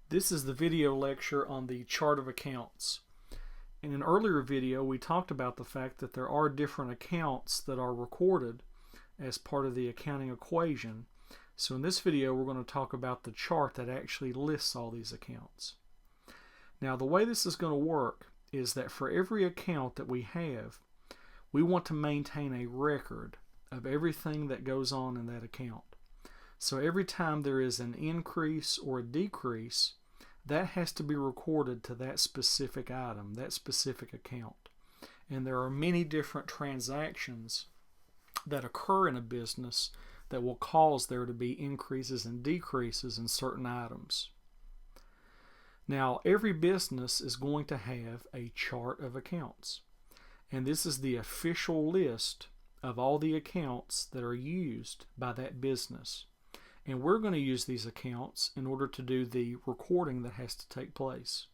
This is the video lecture on the chart of accounts. In an earlier video, we talked about the fact that there are different accounts that are recorded as part of the accounting equation. So in this video, we're going to talk about the chart that actually lists all these accounts. Now, the way this is going to work is that for every account that we have, we want to maintain a record of everything that goes on in that account. So every time there is an increase or a decrease, that has to be recorded to that specific item, that specific account. And there are many different transactions that occur in a business that will cause there to be increases and decreases in certain items. Now, every business is going to have a chart of accounts. And this is the official list of all the accounts that are used by that business. And we're going to use these accounts in order to do the recording that has to take place.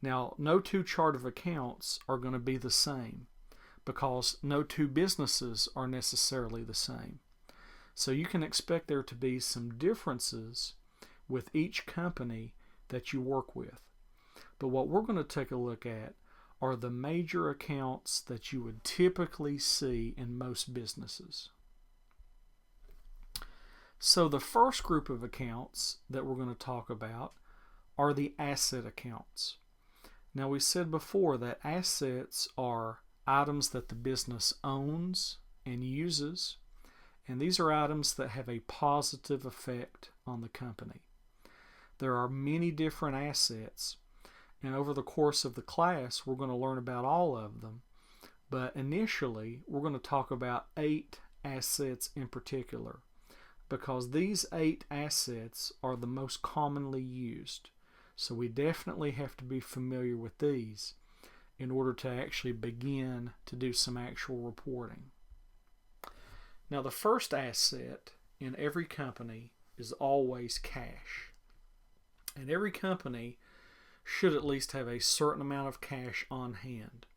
Now, no two chart of accounts are going to be the same because no two businesses are necessarily the same. So you can expect there to be some differences with each company that you work with. But what we're going to take a look at are the major accounts that you would typically see in most businesses. So the first group of accounts that we're going to talk about are the asset accounts. Now, we said before that assets are items that the business owns and uses, and these are items that have a positive effect on the company. There are many different assets, and over the course of the class we're going to learn about all of them, but initially we're going to talk about 8 assets in particular, because these 8 assets are the most commonly used. So we definitely have to be familiar with these in order to actually begin to do some actual reporting. Now, the first asset in every company is always cash. And every company should at least have a certain amount of cash on hand.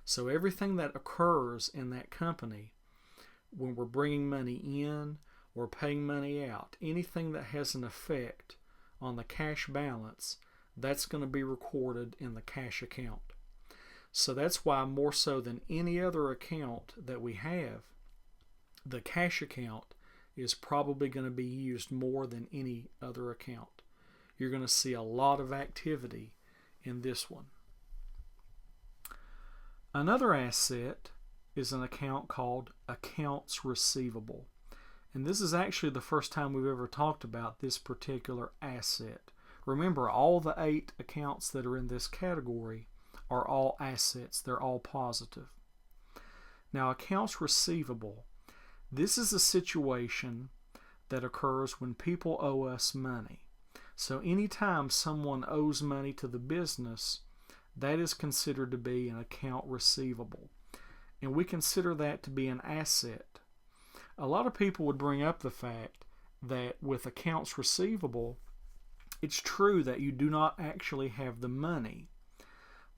So everything that occurs in that company, when we're bringing money in or paying money out, anything that has an effect on the cash balance, that's going to be recorded in the cash account. So that's why, more so than any other account that we have, the cash account is probably going to be used more than any other account. You're going to see a lot of activity in this one. Another asset is an account called accounts receivable. And this is actually the first time we've ever talked about this particular asset. Remember, all the 8 accounts that are in this category are all assets. They're all positive. Now, accounts receivable, this is a situation that occurs when people owe us money. So anytime someone owes money to the business, that is considered to be an account receivable. And we consider that to be an asset. A lot of people would bring up the fact that with accounts receivable, it's true that you do not actually have the money.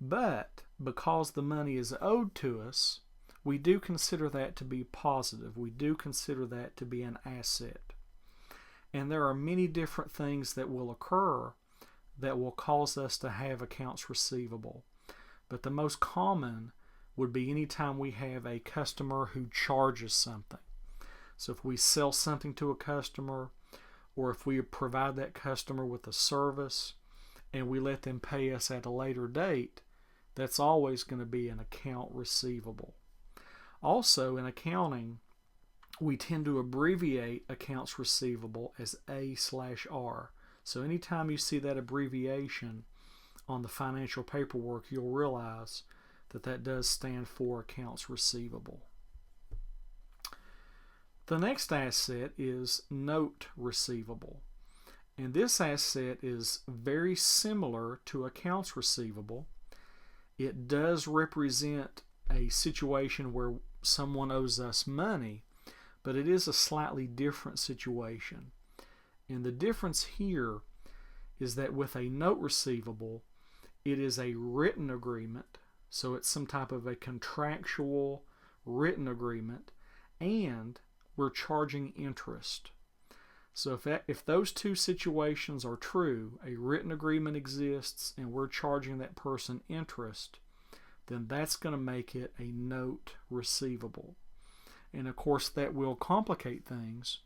But because the money is owed to us, we do consider that to be positive. We do consider that to be an asset. And there are many different things that will occur that will cause us to have accounts receivable. But the most common would be anytime we have a customer who charges something. So if we sell something to a customer, or if we provide that customer with a service and we let them pay us at a later date, that's always going to be an account receivable. Also, in accounting, we tend to abbreviate accounts receivable as A/R. So anytime you see that abbreviation on the financial paperwork, you'll realize that that does stand for accounts receivable. The next asset is note receivable. And this asset is very similar to accounts receivable. It does represent a situation where someone owes us money, but it is a slightly different situation. And the difference here is that with a note receivable, it is a written agreement. So it's some type of a contractual written agreement, and we're charging interest. So if those two situations are true, a written agreement exists and we're charging that person interest, then that's going to make it a note receivable. And of course that will complicate things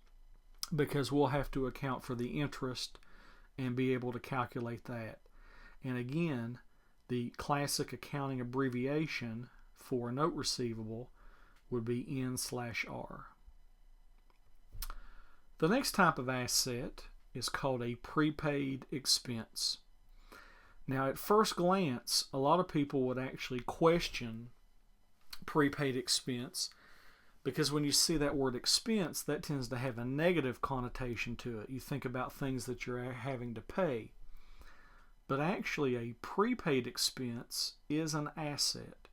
because we'll have to account for the interest and be able to calculate that. And again, the classic accounting abbreviation for a note receivable would be N/R. The next type of asset is called a prepaid expense. Now, at first glance, a lot of people would actually question prepaid expense because when you see that word expense, that tends to have a negative connotation to it. You think about things that you're having to pay. But actually, a prepaid expense is an asset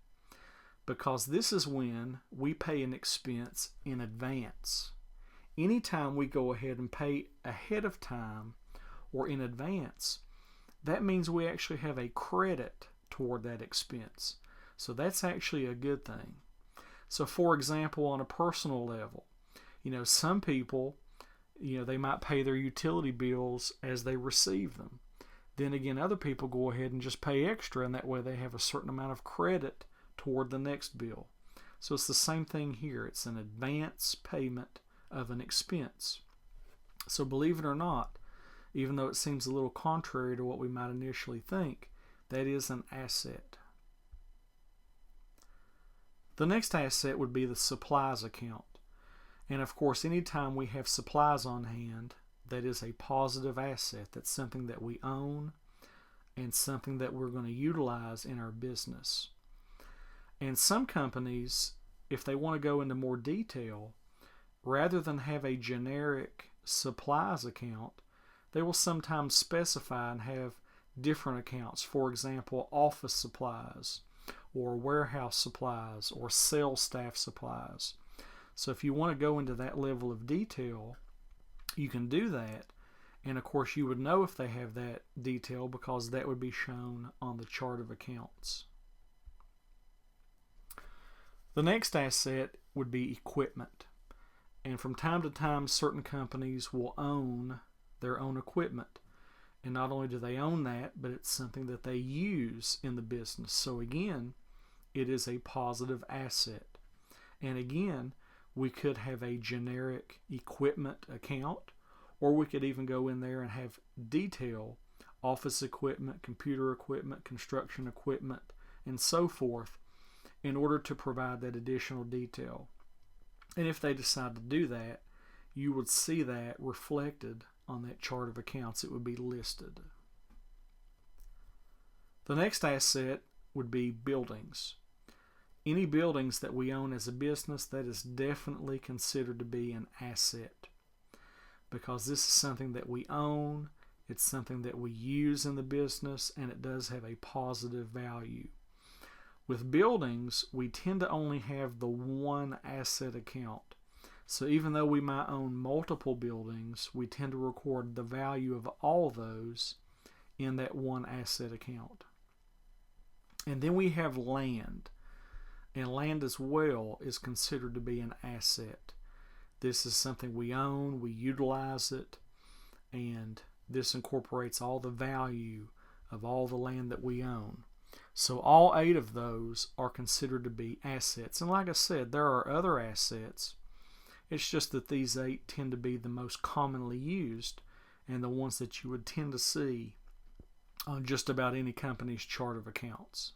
because this is when we pay an expense in advance. Anytime we go ahead and pay ahead of time or in advance, that means we actually have a credit toward that expense. So that's actually a good thing. So for example, on a personal level, some people, they might pay their utility bills as they receive them. Then again, other people go ahead and just pay extra, and that way they have a certain amount of credit toward the next bill. So it's the same thing here. It's an advance payment of an expense. So believe it or not, even though it seems a little contrary to what we might initially think, that is an asset. The next asset would be the supplies account. And of course, anytime we have supplies on hand, that is a positive asset. That's something that we own and something that we're going to utilize in our business. And some companies, if they want to go into more detail, rather than have a generic supplies account, they will sometimes specify and have different accounts. For example, office supplies or warehouse supplies or sales staff supplies. So if you want to go into that level of detail, you can do that. And of course you would know if they have that detail because that would be shown on the chart of accounts. The next asset would be equipment. And from time to time, certain companies will own their own equipment. And not only do they own that, but it's something that they use in the business. So again, it is a positive asset. And again, we could have a generic equipment account, or we could even go in there and have detail office equipment, computer equipment, construction equipment, and so forth in order to provide that additional detail. And if they decide to do that, you would see that reflected on that chart of accounts. It would be listed. The next asset would be buildings. Any buildings that we own as a business, that is definitely considered to be an asset because this is something that we own, it's something that we use in the business, and it does have a positive value. With buildings, we tend to only have the one asset account. So even though we might own multiple buildings, we tend to record the value of all those in that one asset account. And then we have land. And land as well is considered to be an asset. This is something we own, we utilize it, and this incorporates all the value of all the land that we own. So all 8 of those are considered to be assets. And like I said, there are other assets. It's just that these 8 tend to be the most commonly used and the ones that you would tend to see on just about any company's chart of accounts.